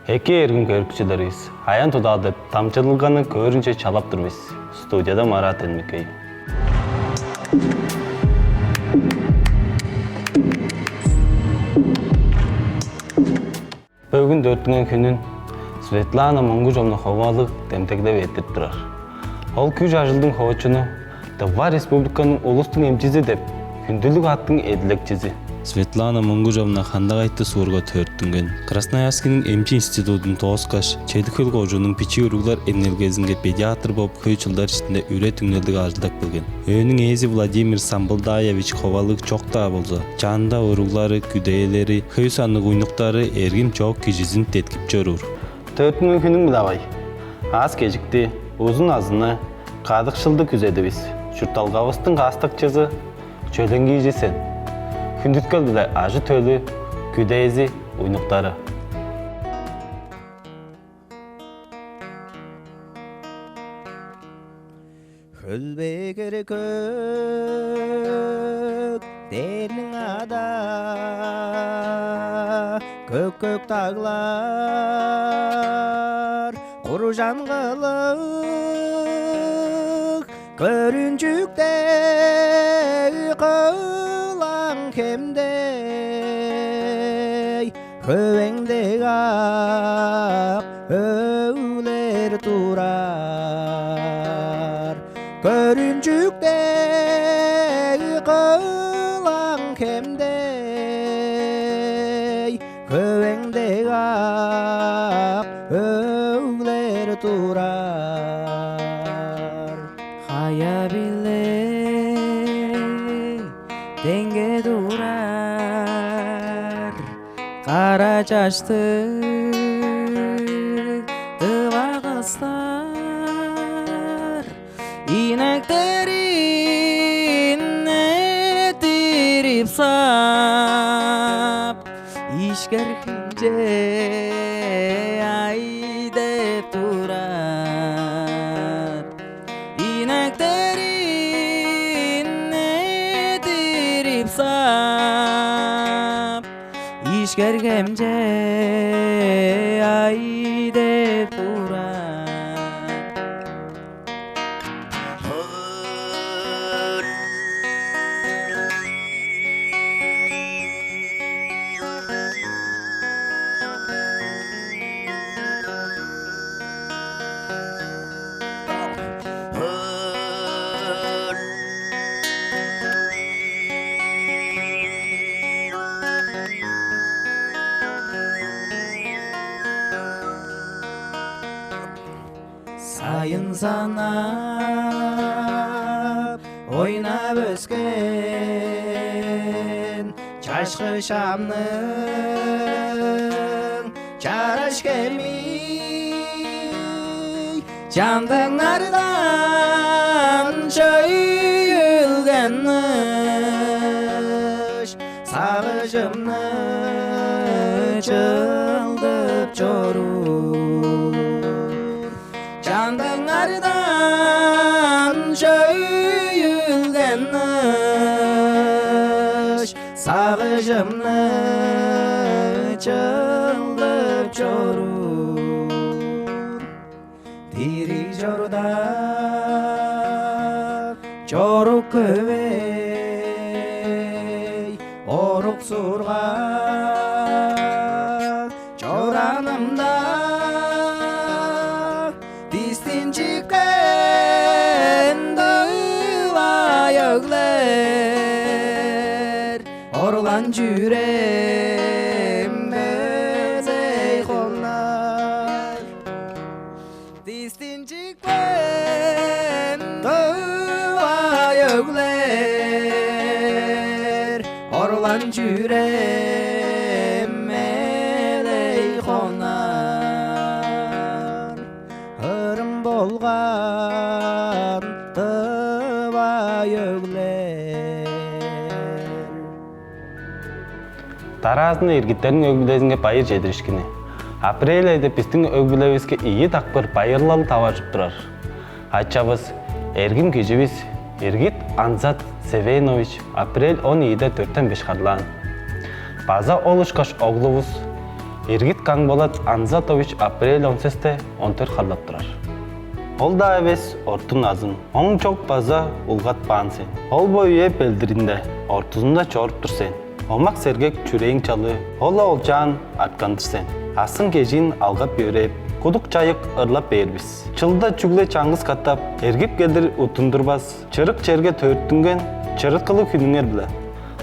Эки эргим көрүкчүлеривис. Аян тудаал деп дамчыдыгланы көрүнчө чалап турбуз. Студияда Марат Элмекей. Бүгүн төрүттүнген күнүн Светлана Монгужовна ховалык демтегдеп этип турар. Ол күч ажылдын хоочуну Тыва республиканын улустун эмчиси деп Хүндүлүг аттын эдилекчиси. Светлана Монгужовна хандагайтты суурга төрүттүнген. Красноярскинин эмчи институтун тооскаш, чедирип кожунун пичи уруглар энергезинге педиатр болуп көй жылдар ичинде үре түңнелдик ажылдак келген. Өөнүн ээзи Владимир Самбылдаевич ховалык чокта болсо, жанында уруглары, күдейлери, көй санык уйнуктары эргим Чоок кижизин теткип жөрүр. Төрүттүнген күнүң мынабай. Аз кежикти, узун азыны, кадыкшылды күзедибиз. Чурталгабыздын кастыкчысы чөлөң сен. Күндүткөл биле ажы төлү, күдейзи, уйнуктары. Хөлбекер көк дернің ада, көк таглар, құру жаңғылық, көрінчүкте қылаң кемдей, көбеңдек ақ өулер турар. Көрінчүкте қылаң кемдей, көбеңдек ақ өулер турар. Хая биле денге турар, қара чашты тыва кыздар, инектерин этирип сап, ишкеркинже ай деп турар. Инектерин этирип сап, ишкергемже ай деп турар. Сайын санап, ойнап өскен чашқы шамның чараш кемей, жандыңардан шөйілгенніш, сағыжымны чылдып жору. Жандыңардан шөйілгенніш, сағыжымны чылдып жору. Тири жорда жорук көбей, орук сурга жоранымда, Orlan jürem mezey konar, distincikten dıvay ögler. Orlan jürem mezey konar, hırım bolgan dıvay ögler. Тараздын эргиттерин өгбүлөзүнгө байыр чедириишкини. Апрель айда биздин өгбүлөбүзгө ийи такбыр байырлал таварыштыр турар. Айтчабыз, эргим кижибиз, эргит Анзат Севенович апрель 10 ийде 4-5 карлаан. База олушкаш оглубуз Эргит Каң болот Анзатович апрель 16-те 14 харлап турар. Ол да эбес ортун азын, оң чок база улгатпаан сен. Ол бою еп элдиринде, ортузунда чоруп тур сен. Омак сергек чүрең чалы, ола олчаан аткандыр сен. Асын кежин алгап бөреп, кудук чайык ырлап бербиз. Чылда чүгле чаңгыз каттап, эргип келдир утундурбас, чырык черге төрүттүнген, чырыткылы хүннер биле.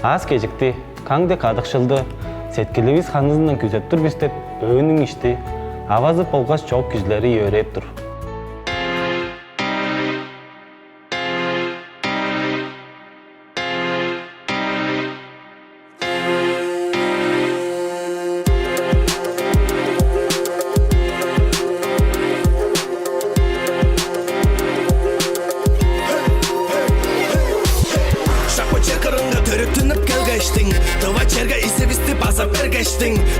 Аз кежикти, Каңдек адыкшылды, сеткилебиз ханызынан күзөп турбиз деп, өөнүң ишти, авазы болгаш чоок кижилери өйрөп тур.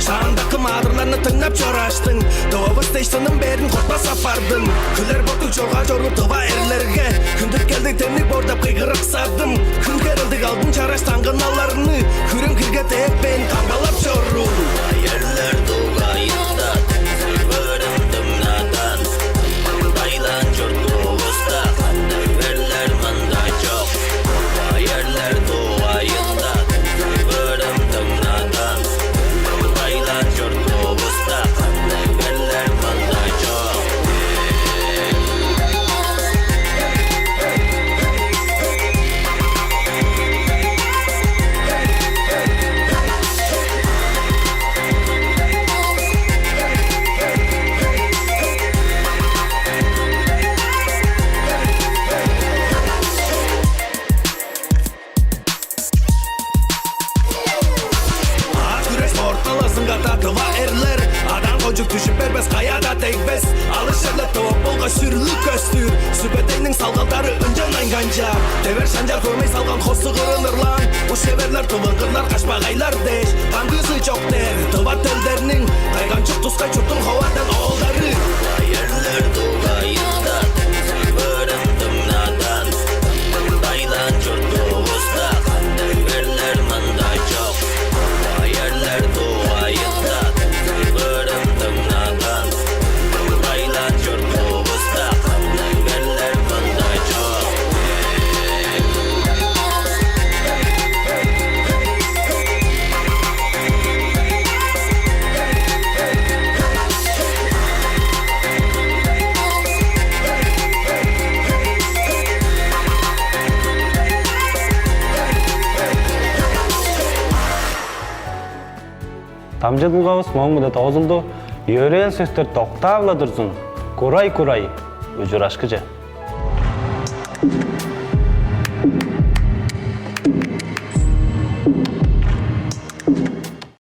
Шағындақы мадырларны тыңдап чораштың. Тывабыз тейштінің берін қотпа сапардың. Күлер боқтың жолға жору тыва әрлерге. Күндіп келдік темлік бордап қиғырық сардым. Күн керілдік алдың чараш таңғыналарыны. Күрім кірге тек бен таңғалап жору. Байырлар дуғайында, бөрім дымнадан. Байлан жұрту ұста, верлер мында жоқ. Байырлар дуғайында, бөрім дымнадан. Düşüp berbez kayada tekbez Alışırla tavuk bolga sürülü köstür Sübeteynin salgalları öncen ayganca Tever şancar görmey salgan kosu kırılır lan Bu severler tıvıngırlar kaçbağaylar deş Kangızı çok der Tıva telderinin Kaygancık tuskay çurtun havadan oğulları Bayırlar duğayında Börüm dımnadan Baylan çurtu usta Verler manda çok Bayırlar duğayında Дамчыдыглабыз моңмуда тоозулду. Йөрел сөстер токтабыла турсун. Курай, учурашкыже.